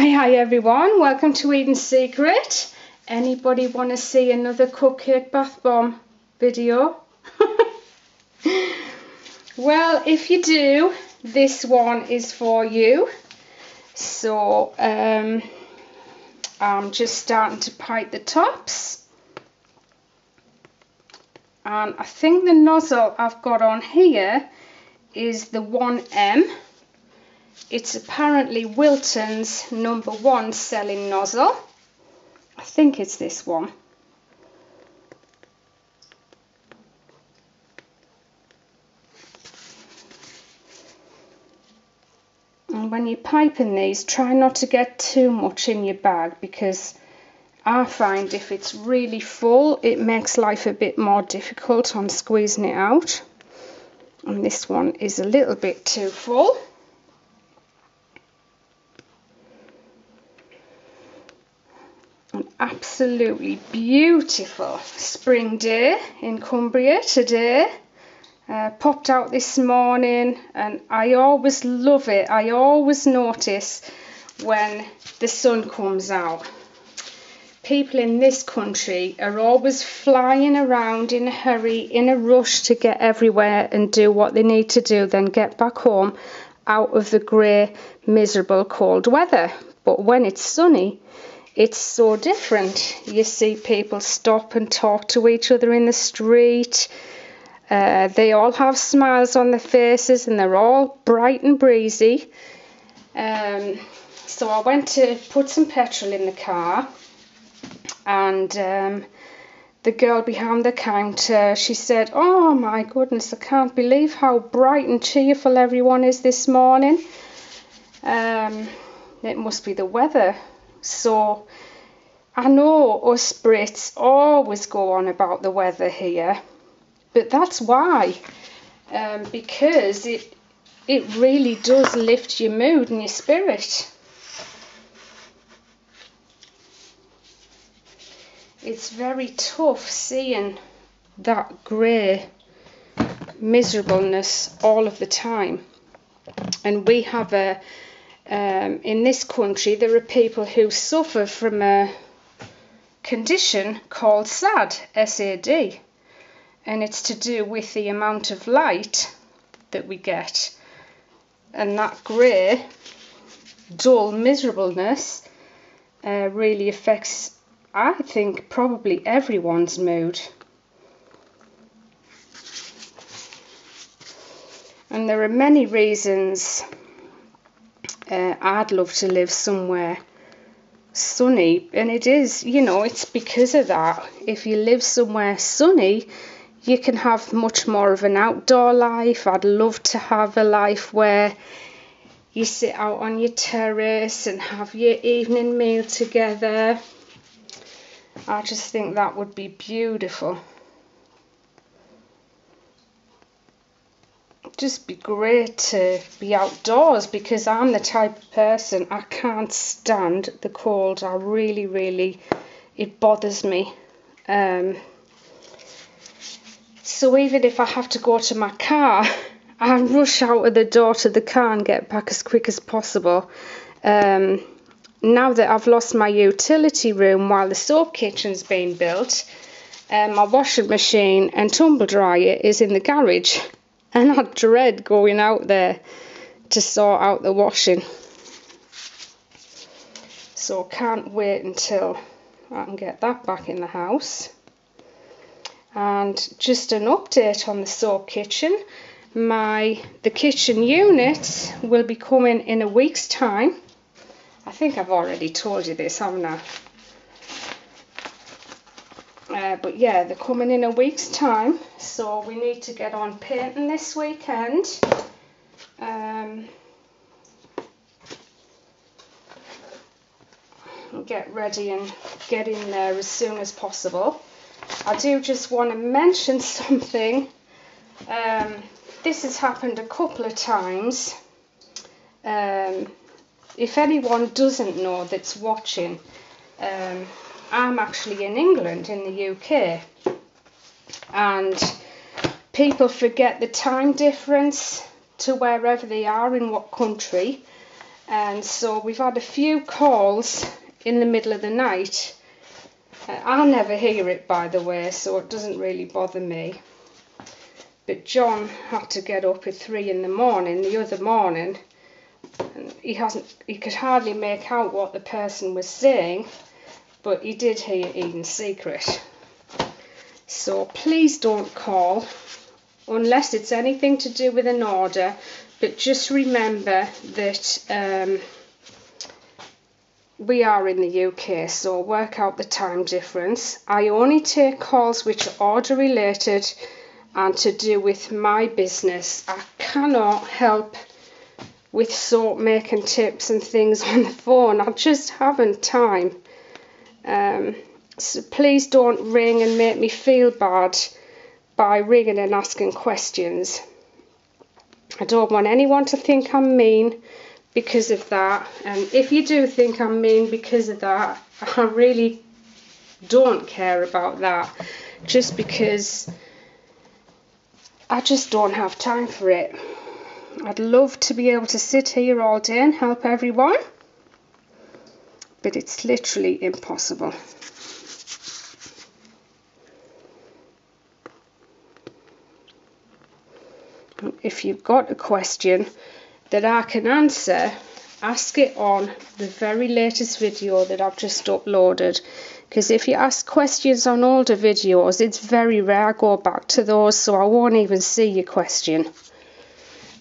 Hi everyone, welcome to Eden's Secret. Anybody want to see another cupcake bath bomb video? Well, if you do, this one is for you. So I'm just starting to pipe the tops, and I think the nozzle I've got on here is the 1M. It's apparently Wilton's #1 selling nozzle. I think it's this one. And when you're piping these, try not to get too much in your bag, because I find if it's really full, it makes life a bit more difficult on squeezing it out. And this one is a little bit too full. An absolutely beautiful spring day in Cumbria today. Popped out this morning, and I always love it. I always notice when the sun comes out. People in this country are always flying around in a hurry, in a rush to get everywhere and do what they need to do, then get back home out of the grey, miserable, cold weather. But when it's sunny, it's so different. You see people stop and talk to each other in the street. They all have smiles on their faces and they're all bright and breezy. So I went to put some petrol in the car, and the girl behind the counter, she said, "Oh my goodness, I can't believe how bright and cheerful everyone is this morning." It must be the weather. So I know us Brits always go on about the weather here, but that's why, because it really does lift your mood and your spirit. It's very tough seeing that grey miserableness all of the time. And we have in this country, there are people who suffer from a condition called SAD, S-A-D, and it's to do with the amount of light that we get, and that grey, dull miserableness really affects, I think, probably everyone's mood. And there are many reasons I'd love to live somewhere sunny, and it is, you know, it's because of that. If you live somewhere sunny, you can have much more of an outdoor life. I'd love to have a life where you sit out on your terrace and have your evening meal together. I just think that would be beautiful. Just be great to be outdoors, because I'm the type of person, I can't stand the cold. I really, it bothers me. So even if I have to go to my car, I rush out of the door to the car and get back as quick as possible. Now that I've lost my utility room while the soap kitchen's being built, my washing machine and tumble dryer is in the garage. And I dread going out there to sort out the washing. So can't wait until I can get that back in the house. And just an update on the soap kitchen. The kitchen units will be coming in a week's time. I think I've already told you this, haven't I? But yeah, they're coming in a week's time, so we need to get on painting this weekend. Get ready and get in there as soon as possible. I do just want to mention something. This has happened a couple of times. If anyone doesn't know that's watching, I'm actually in England, in the UK, and people forget the time difference to wherever they are in what country. And so we've had a few calls in the middle of the night. I never hear it, by the way, so it doesn't really bother me. But John had to get up at 3 in the morning the other morning, and he could hardly make out what the person was saying, but he did hear Eden's secret. So please don't call unless it's anything to do with an order, but just remember that we are in the UK, so work out the time difference. I only take calls which are order related and to do with my business. I cannot help with soap making tips and things on the phone. I just haven't time. So please don't ring and make me feel bad by ringing and asking questions. I don't want anyone to think I'm mean because of that, and if you do think I'm mean because of that, I really don't care about that, just because I just don't have time for it. I'd love to be able to sit here all day and help everyone, but it's literally impossible. If you've got a question that I can answer, ask it on the very latest video that I've just uploaded, because if you ask questions on older videos, it's very rare I go back to those, so I won't even see your question.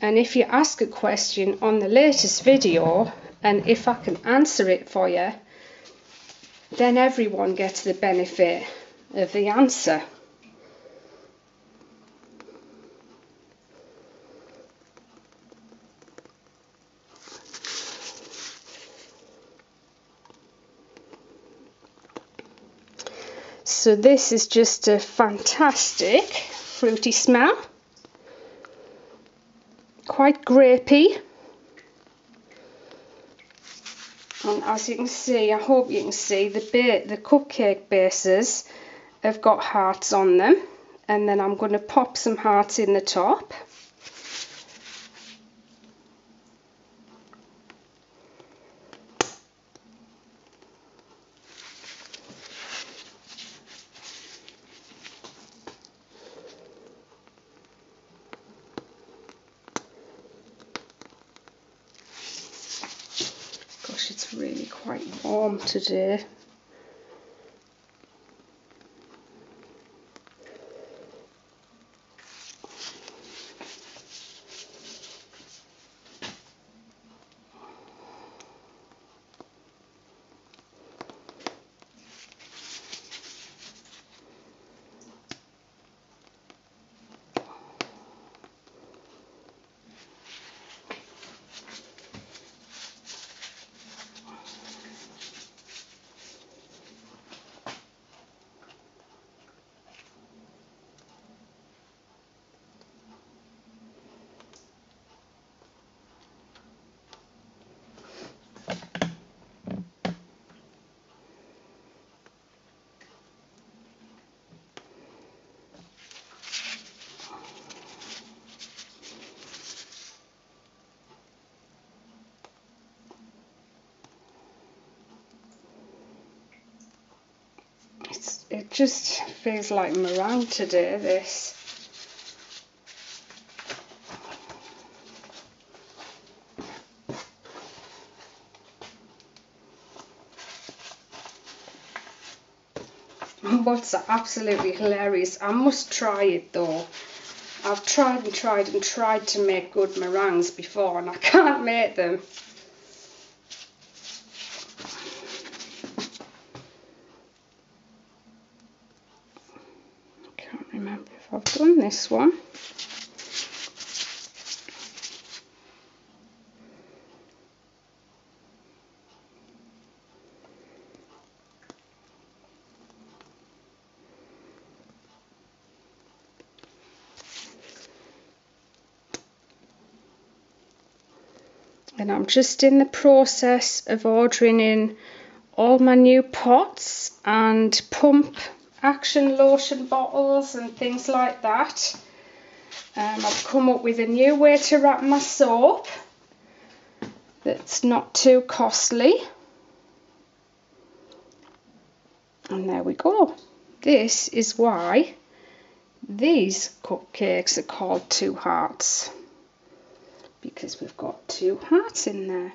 And if you ask a question on the latest video, and if I can answer it for you, then everyone gets the benefit of the answer. So this is just a fantastic fruity smell, quite grapey, and as you can see, I hope you can see, the cupcake bases have got hearts on them, and then I'm going to pop some hearts in the top. It's really quite warm today. It just feels like meringue today, this. What's absolutely hilarious, I must try it though. I've tried and tried and tried to make good meringues before and I can't make them. Remember if I've done this one. And I'm just in the process of ordering in all my new pots and pump action lotion bottles and things like that. I've come up with a new way to wrap my soap. that's not too costly. And there we go. This is why these cupcakes are called 2 hearts, because we've got 2 hearts in there.